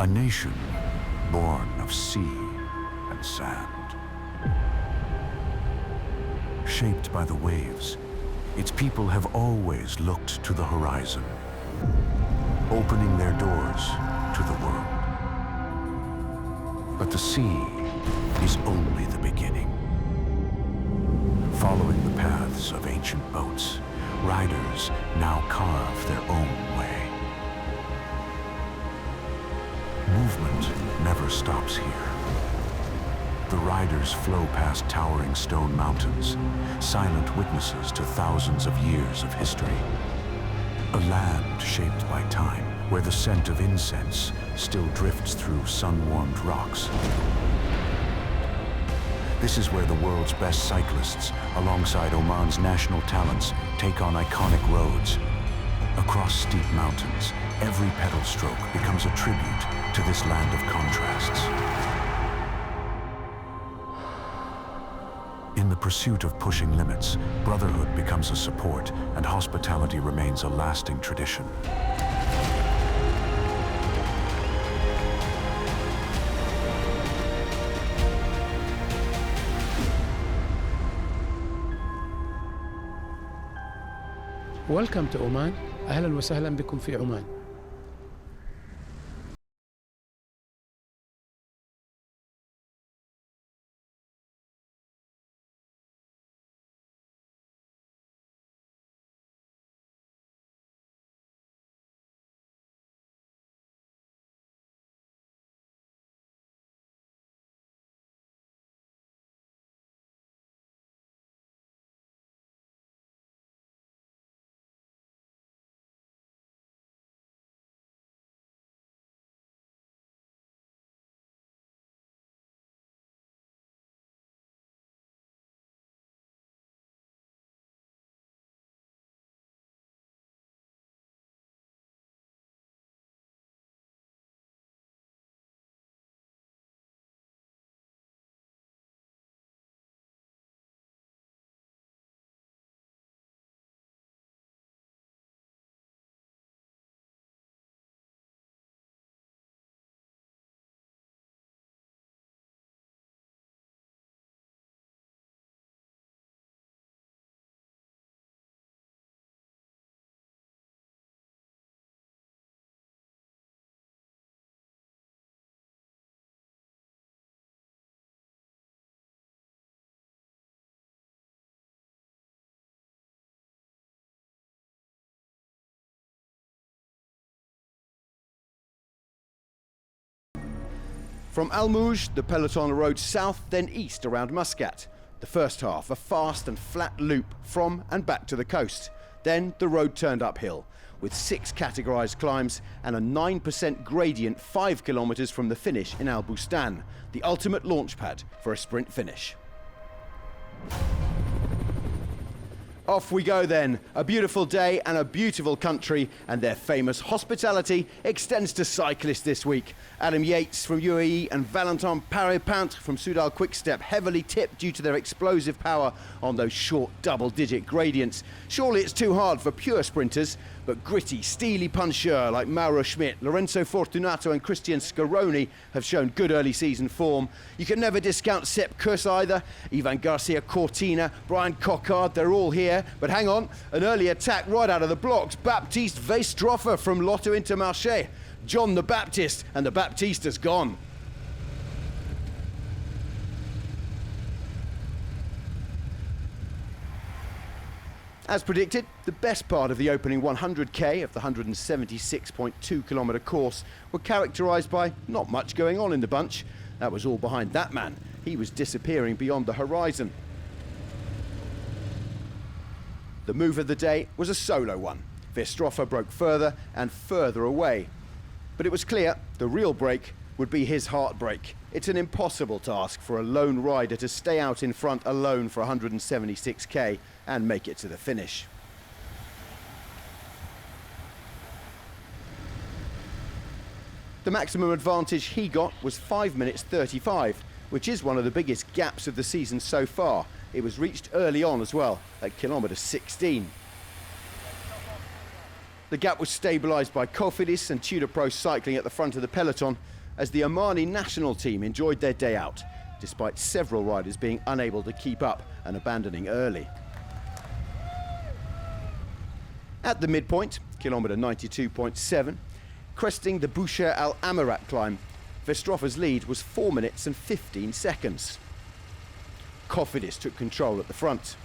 A nation born of sea and sand. Shaped by the waves, its people have always looked to the horizon, opening their doors to the world. But the sea is only the beginning. Following the paths of ancient boats, riders now carve their own way. Movement never stops here. The riders flow past towering stone mountains, silent witnesses to thousands of years of history. A land shaped by time, where the scent of incense still drifts through sun-warmed rocks. This is where the world's best cyclists, alongside Oman's national talents, take on iconic roads. Across steep mountains, every pedal stroke becomes a tribute to this land of contrasts. In the pursuit of pushing limits, brotherhood becomes a support, and hospitality remains a lasting tradition. Welcome to Oman. أهلا وسهلا بكم في عمان. From Al Mouj, the peloton rode south, then east around Muscat. The first half, a fast and flat loop from and back to the coast. Then the road turned uphill, with 6 categorised climbs and a 9% gradient 5 kilometres from the finish in Al Bustan, the ultimate launchpad for a sprint finish. Off we go then. A beautiful day and a beautiful country, and their famous hospitality extends to cyclists this week. Adam Yates from UAE and Valentin Paré-Pintre from Soudal Quickstep heavily tipped due to their explosive power on those short double-digit gradients. Surely it's too hard for pure sprinters, but gritty, steely puncheurs like Mauro Schmidt, Lorenzo Fortunato and Christian Scaroni have shown good early season form. You can never discount Sepp Kuss either. Ivan Garcia Cortina, Brian Cockard, they're all here. But hang on, an early attack right out of the blocks. Baptiste Weisstroffer from Lotto Intermarché. John the Baptist, and the Baptiste has gone. As predicted, the best part of the opening 100k of the 176.2 kilometre course were characterised by not much going on in the bunch. That was all behind that man. He was disappearing beyond the horizon. The move of the day was a solo one. Weisstroffer broke further and further away. But it was clear the real break would be his heartbreak. It's an impossible task for a lone rider to stay out in front alone for 176k and make it to the finish. The maximum advantage he got was 5 minutes 35, which is one of the biggest gaps of the season so far. It was reached early on as well, at kilometre 16. The gap was stabilised by Cofidis and Tudor Pro Cycling at the front of the peloton as the Omani national team enjoyed their day out, despite several riders being unable to keep up and abandoning early. At the midpoint, kilometre 92.7, cresting the Boucher Al Amarat climb, Vestroffer's lead was 4 minutes and 15 seconds. Cofidis took control at the front.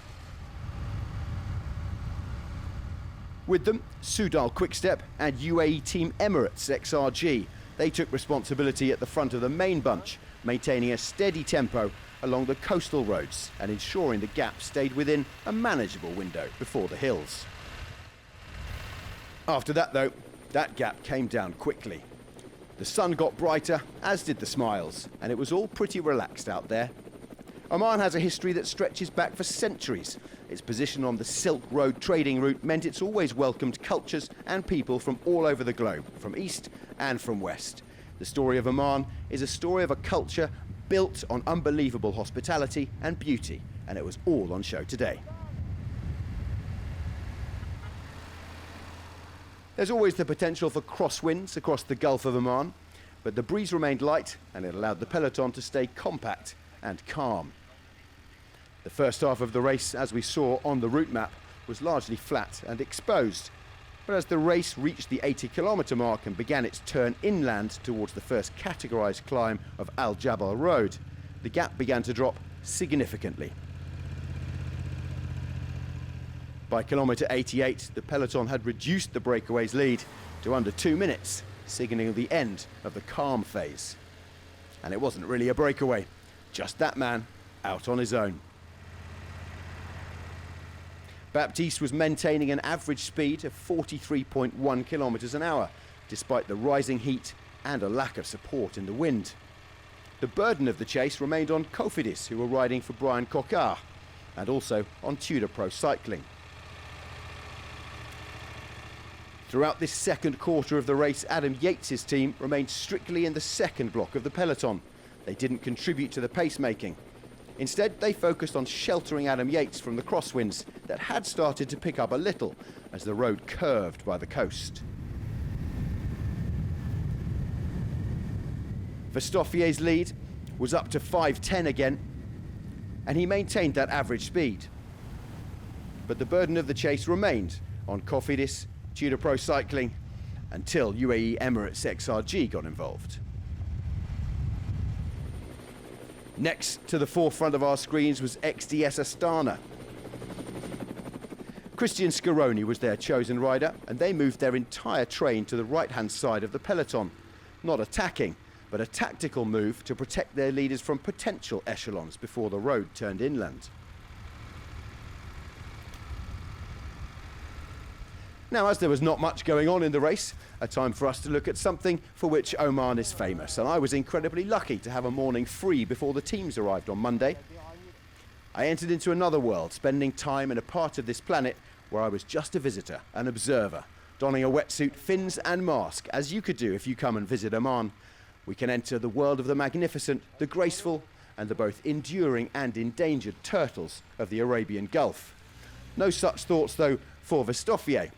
With them, Soudal Quickstep and UAE Team Emirates XRG. They took responsibility at the front of the main bunch, maintaining a steady tempo along the coastal roads and ensuring the gap stayed within a manageable window before the hills. After that though, that gap came down quickly. The sun got brighter, as did the smiles, and it was all pretty relaxed out there. Oman has a history that stretches back for centuries. Its position on the Silk Road trading route meant it's always welcomed cultures and people from all over the globe, from east and from west. The story of Oman is a story of a culture built on unbelievable hospitality and beauty, and it was all on show today. There's always the potential for crosswinds across the Gulf of Oman, but the breeze remained light and it allowed the peloton to stay compact and calm. The first half of the race, as we saw on the route map, was largely flat and exposed, but as the race reached the 80-kilometre mark and began its turn inland towards the first categorised climb of Al Jabal Road, the gap began to drop significantly. By kilometre 88, the peloton had reduced the breakaways' lead to under 2 minutes, signalling the end of the calm phase. And it wasn't really a breakaway, just that man out on his own. Baptiste was maintaining an average speed of 43.1 kilometres an hour, despite the rising heat and a lack of support in the wind. The burden of the chase remained on Cofidis, who were riding for Brian Coquard, and also on Tudor Pro Cycling. Throughout this second quarter of the race, Adam Yates' team remained strictly in the second block of the peloton. They didn't contribute to the pacemaking. Instead, they focused on sheltering Adam Yates from the crosswinds that had started to pick up a little as the road curved by the coast. Verstoffier's lead was up to 5:10 again, and he maintained that average speed. But the burden of the chase remained on Cofidis, Tudor Pro Cycling, until UAE Emirates XRG got involved. Next to the forefront of our screens was XDS Astana. Christian Scaroni was their chosen rider, and they moved their entire train to the right-hand side of the peloton. Not attacking, but a tactical move to protect their leaders from potential echelons before the road turned inland. Now, as there was not much going on in the race, a time for us to look at something for which Oman is famous, and I was incredibly lucky to have a morning free before the teams arrived on Monday. I entered into another world, spending time in a part of this planet where I was just a visitor, an observer, donning a wetsuit, fins and mask, as you could do if you come and visit Oman. We can enter the world of the magnificent, the graceful, and the both enduring and endangered turtles of the Arabian Gulf. No such thoughts, though, for Verstoffier.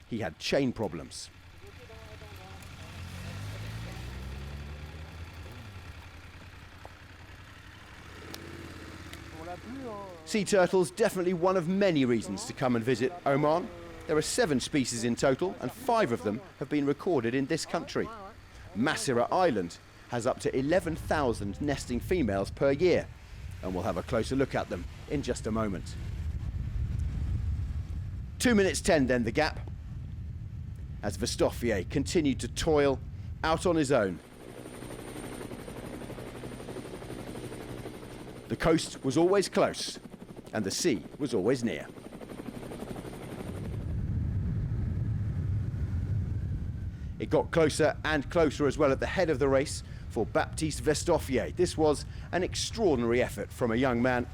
He had chain problems. Sea turtles, definitely one of many reasons to come and visit Oman. There are 7 species in total, and 5 of them have been recorded in this country. Masira Island has up to 11,000 nesting females per year, and we'll have a closer look at them in just a moment. 2 minutes 10 then, the gap, as Verstoffier continued to toil out on his own. The coast was always close, and the sea was always near. It got closer and closer as well at the head of the race for Baptiste Verstoffier. This was an extraordinary effort from a young man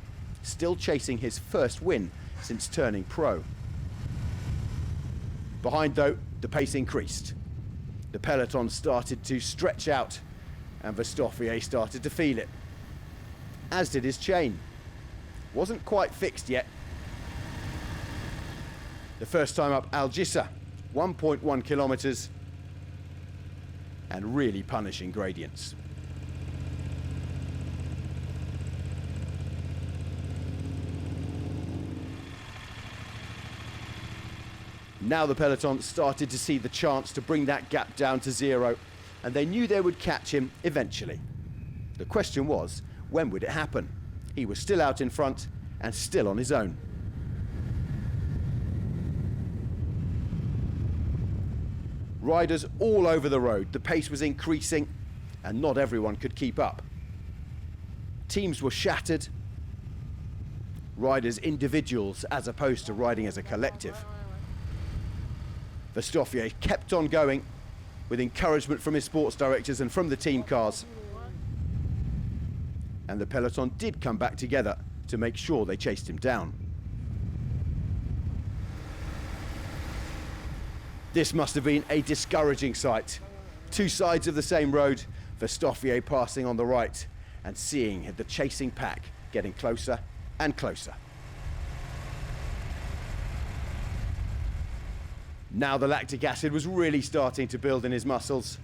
still chasing his first win since turning pro. Behind, though, the pace increased. The peloton started to stretch out, and Verstoffier started to feel it, as did his chain. Wasn't quite fixed yet. The first time up Al Jissa 1.1 kilometers, and really punishing gradients. Now the peloton started to see the chance to bring that gap down to 0, and they knew they would catch him eventually. The question was, when would it happen? He was still out in front and still on his own. Riders all over the road, the pace was increasing and not everyone could keep up. Teams were shattered, riders individuals as opposed to riding as a collective. Verstoffier kept on going with encouragement from his sports directors and from the team cars. And the peloton did come back together to make sure they chased him down. This must have been a discouraging sight. Two sides of the same road, Verstoffier passing on the right and seeing the chasing pack getting closer and closer. Now the lactic acid was really starting to build in his muscles.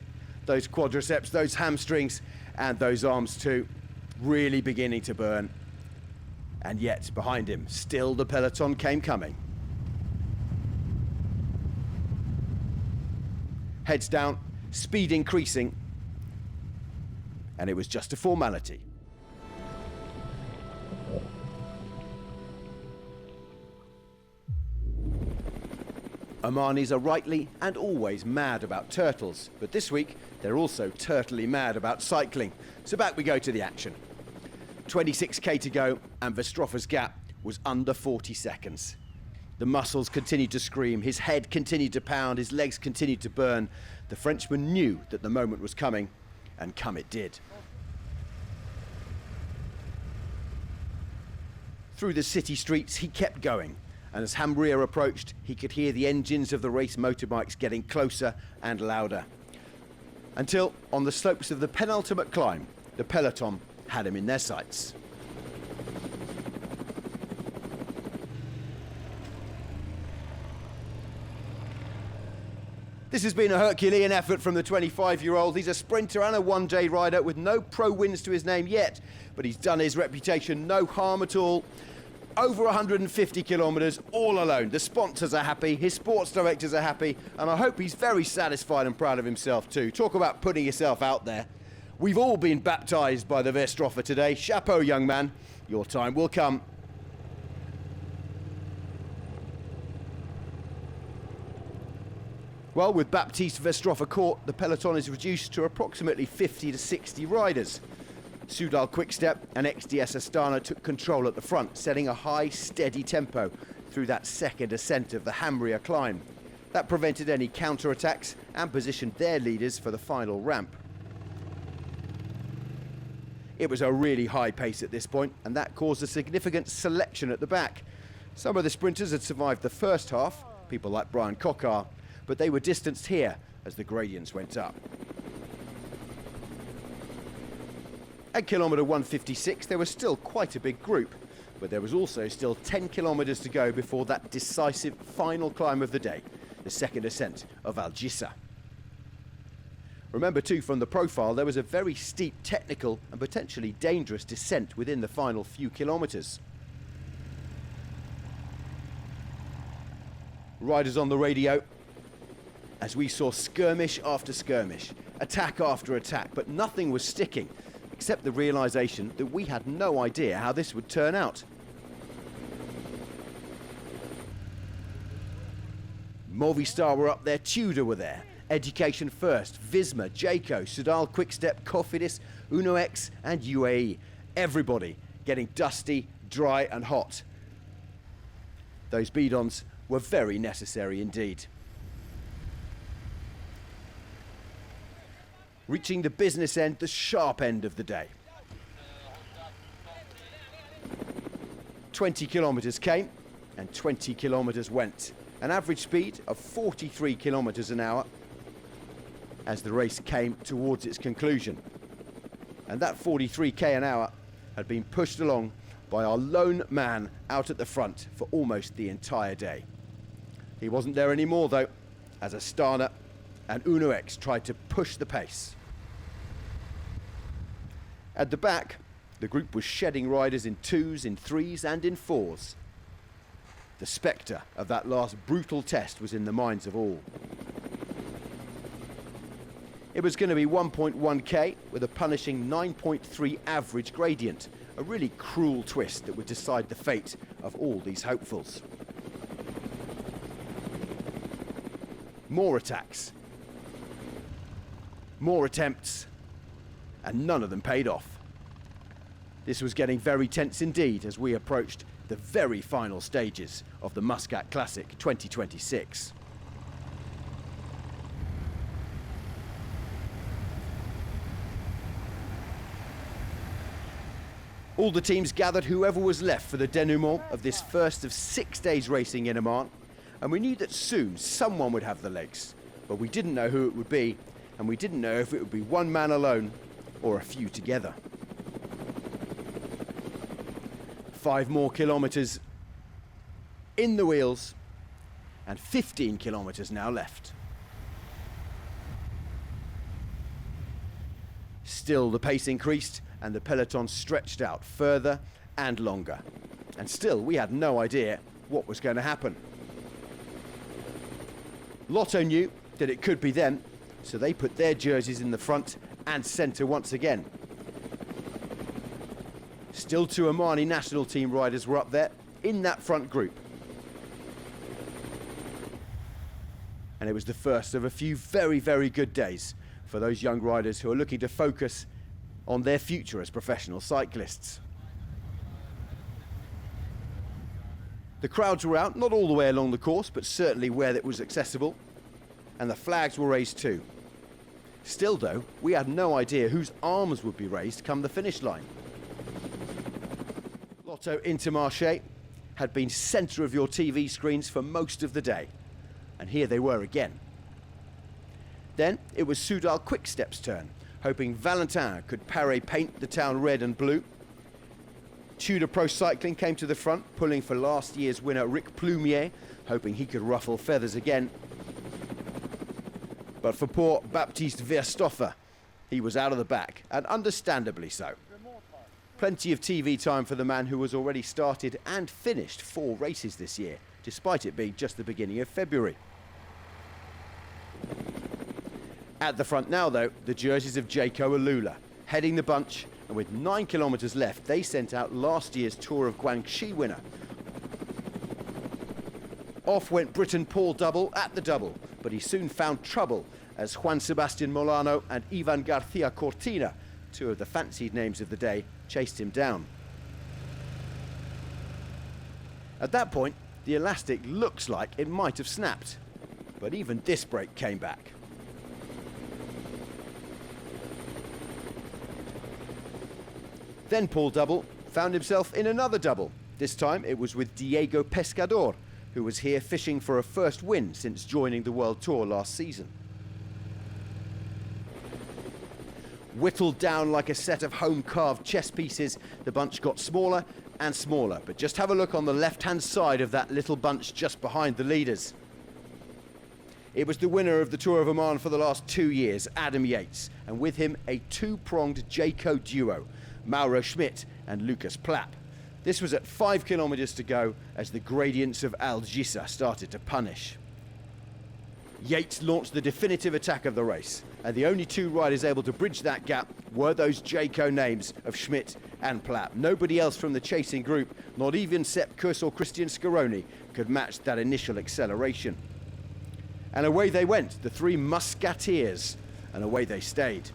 Those quadriceps, those hamstrings, and those arms too, really beginning to burn. And yet, behind him, still the peloton came coming. Heads down, speed increasing, and it was just a formality. Omanis are rightly and always mad about turtles, but this week they're also turtly mad about cycling. So back we go to the action. 26k to go and Verstoffer's gap was under 40 seconds. The muscles continued to scream, his head continued to pound, his legs continued to burn. The Frenchman knew that the moment was coming, and come it did. Through the city streets he kept going, and as Hambria approached, he could hear the engines of the race motorbikes getting closer and louder. Until, on the slopes of the penultimate climb, the peloton had him in their sights. This has been a Herculean effort from the 25-year-old. He's a sprinter and a one-day rider with no pro wins to his name yet, but he's done his reputation no harm at all. Over 150 kilometres, all alone. The sponsors are happy, his sports directors are happy, and I hope he's very satisfied and proud of himself too. Talk about putting yourself out there. We've all been baptised by the Verstoffer today. Chapeau, young man. Your time will come. Well, with Baptiste Verstoffer caught, the peloton is reduced to approximately 50 to 60 riders. Soudal Quickstep and XDS Astana took control at the front, setting a high, steady tempo through that second ascent of the Hambria climb. That prevented any counter-attacks and positioned their leaders for the final ramp. It was a really high pace at this point, and that caused a significant selection at the back. Some of the sprinters had survived the first half, people like Brian Coquard, but they were distanced here as the gradients went up. At kilometre 156, there was still quite a big group, but there was also still 10 kilometres to go before that decisive final climb of the day, the second ascent of Algisa. Remember too, from the profile, there was a very steep technical and potentially dangerous descent within the final few kilometres. Riders on the radio, as we saw skirmish after skirmish, attack after attack, but nothing was sticking, except the realisation that we had no idea how this would turn out. Movistar were up there, Tudor were there, Education First, Visma, Jayco, Soudal Quickstep, Cofidis, UnoX and UAE. Everybody getting dusty, dry and hot. Those bidons were very necessary indeed. Reaching the business end, the sharp end of the day. 20 kilometres came and 20 kilometres went. An average speed of 43 kilometres an hour as the race came towards its conclusion. And that 43k an hour had been pushed along by our lone man out at the front for almost the entire day. He wasn't there anymore though. as Astana and Uno X tried to push the pace. At the back, the group was shedding riders in 2s, in 3s and in 4s. The spectre of that last brutal test was in the minds of all. It was going to be 1.1k with a punishing 9.3 average gradient, a really cruel twist that would decide the fate of all these hopefuls. More attacks, more attempts, and none of them paid off. This was getting very tense indeed as we approached the very final stages of the Muscat Classic 2026. All the teams gathered whoever was left for the denouement of this first of 6 days racing in Oman, and we knew that soon someone would have the legs, but we didn't know who it would be, and we didn't know if it would be one man alone or a few together. 5 more kilometres in the wheels and 15 kilometres now left. Still the pace increased and the peloton stretched out further and longer. And still we had no idea what was going to happen. Lotto knew that it could be them, so they put their jerseys in the front and centre once again. Still 2 Omani national team riders were up there in that front group. And it was the first of a few very, very good days for those young riders who are looking to focus on their future as professional cyclists. The crowds were out, not all the way along the course, but certainly where it was accessible, and the flags were raised too. Still though, we had no idea whose arms would be raised come the finish line. Lotto Intermarché had been centre of your TV screens for most of the day, and here they were again. Then it was Soudal Quickstep's turn, hoping Valentin could paint the town red and blue. Tudor Pro Cycling came to the front, pulling for last year's winner Rick Plumier, hoping he could ruffle feathers again. But for poor Baptiste Verstoffer, he was out of the back, and understandably so. Plenty of TV time for the man who has already started and finished 4 races this year, despite it being just the beginning of February. At the front now, though, the jerseys of Jaco Alula, heading the bunch, and with 9 kilometres left, they sent out last year's Tour of Guangxi winner. Off went Briton Paul Double at the double, but he soon found trouble as Juan Sebastian Molano and Ivan Garcia Cortina, 2 of the fancied names of the day, chased him down. At that point, the elastic looks like it might have snapped, but even this break came back. Then Paul Double found himself in another double. This time it was with Diego Pescador, who was here fishing for a first win since joining the World Tour last season. Whittled down like a set of home-carved chess pieces, the bunch got smaller and smaller. But just have a look on the left-hand side of that little bunch just behind the leaders. It was the winner of the Tour of Oman for the last 2 years, Adam Yates, and with him a 2-pronged Jaco duo, Mauro Schmidt and Lucas Plapp. This was at 5 kilometres to go as the gradients of Algisa started to punish. Yates launched the definitive attack of the race, and the only 2 riders able to bridge that gap were those Jaco names of Schmidt and Plapp. Nobody else from the chasing group, not even Sepp Kuss or Christian Scaroni, could match that initial acceleration. And away they went, the 3 Muscateers, and away they stayed.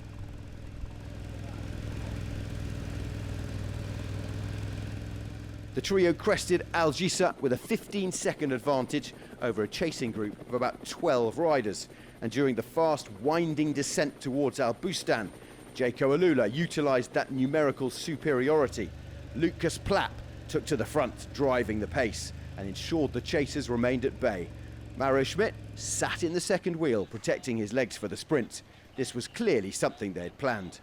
The trio crested Algisa with a 15-second advantage over a chasing group of about 12 riders. And during the fast, winding descent towards Al Bustan, Jaco Alula utilised that numerical superiority. Lucas Plapp took to the front, driving the pace, and ensured the chasers remained at bay. Mauro Schmidt sat in the second wheel, protecting his legs for the sprint. This was clearly something they had planned.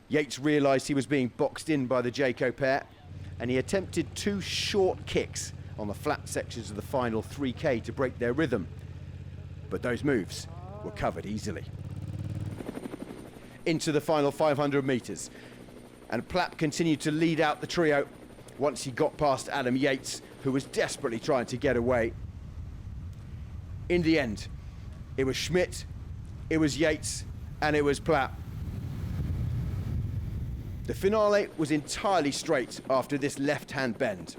Yates realised he was being boxed in by the Jaco pair, and he attempted 2 short kicks on the flat sections of the final 3K to break their rhythm. But those moves were covered easily. Into the final 500 metres, and Plapp continued to lead out the trio once he got past Adam Yates, who was desperately trying to get away. In the end, it was Schmidt, it was Yates, and it was Plapp. The finale was entirely straight after this left-hand bend.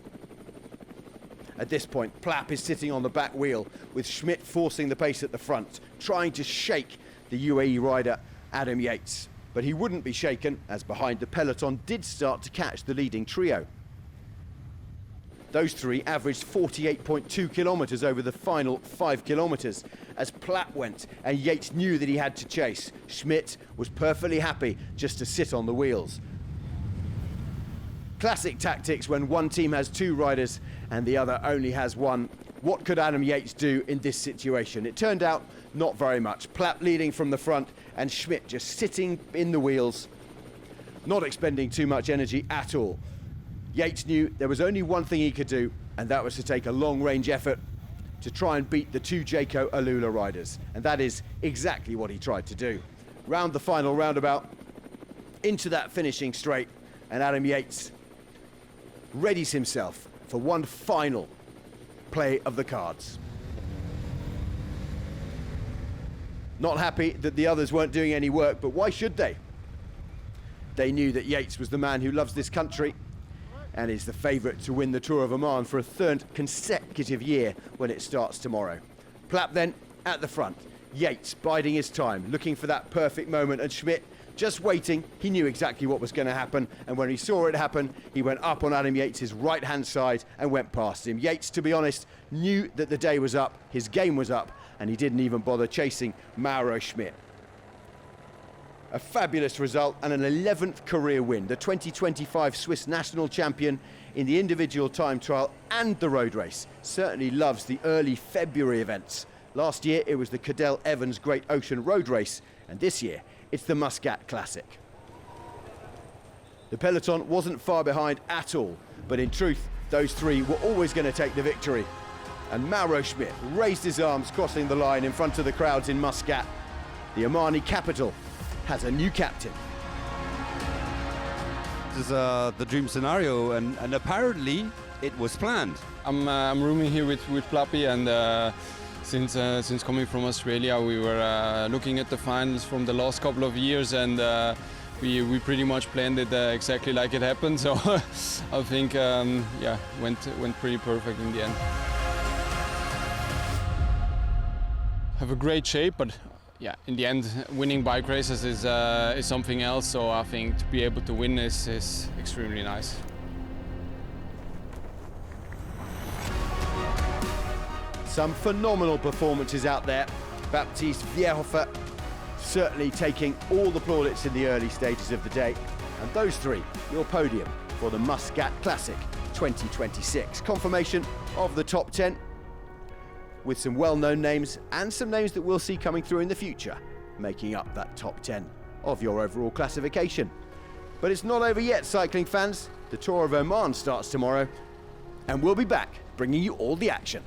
At this point, Plapp is sitting on the back wheel, with Schmidt forcing the pace at the front, trying to shake the UAE rider Adam Yates. But he wouldn't be shaken, as behind the peloton did start to catch the leading trio. Those three averaged 48.2 kilometres over the final 5 kilometres as Plapp went, and Yates knew that he had to chase. Schmidt was perfectly happy just to sit on the wheels. Classic tactics when one team has two riders and the other only has one. What could Adam Yates do in this situation? It turned out not very much. Plapp leading from the front and Schmidt just sitting in the wheels, not expending too much energy at all. Yates knew there was only one thing he could do, and that was to take a long-range effort to try and beat the two Jayco Alula riders. And that is exactly what he tried to do. Round the final roundabout, into that finishing straight, and Adam Yates readies himself for one final play of the cards. Not happy that the others weren't doing any work, but why should they? They knew that Yates was the man who loves this country and is the favourite to win the Tour of Oman for a third consecutive year when it starts tomorrow. Plapp then at the front, Yates biding his time, looking for that perfect moment, and Schmidt just waiting. He knew exactly what was going to happen, and when he saw it happen, he went up on Adam Yates' right-hand side and went past him. Yates, to be honest, knew that the day was up, his game was up, and he didn't even bother chasing Mauro Schmidt. A fabulous result and an 11th career win. The 2025 Swiss national champion in the individual time trial and the road race certainly loves the early February events. Last year it was the Cadel Evans Great Ocean Road Race, and this year it's the Muscat Classic. The peloton wasn't far behind at all, but in truth those three were always going to take the victory. And Mauro Schmidt raised his arms, crossing the line in front of the crowds in Muscat. The Omani capital has a new captain. This is the dream scenario, and apparently it was planned. I'm rooming here with Plappy, and since coming from Australia, we were looking at the finals from the last couple of years, and we pretty much planned it exactly like it happened. So I think went pretty perfect in the end. Have a great shape, but yeah, in the end, winning bike races is something else. So I think to be able to win is extremely nice. Some phenomenal performances out there. Baptiste Vierhofer certainly taking all the plaudits in the early stages of the day. And those three, your podium for the Muscat Classic 2026. Confirmation of the top 10 with some well-known names and some names that we'll see coming through in the future, making up that top 10 of your overall classification. But it's not over yet, cycling fans. The Tour of Oman starts tomorrow, and we'll be back bringing you all the action.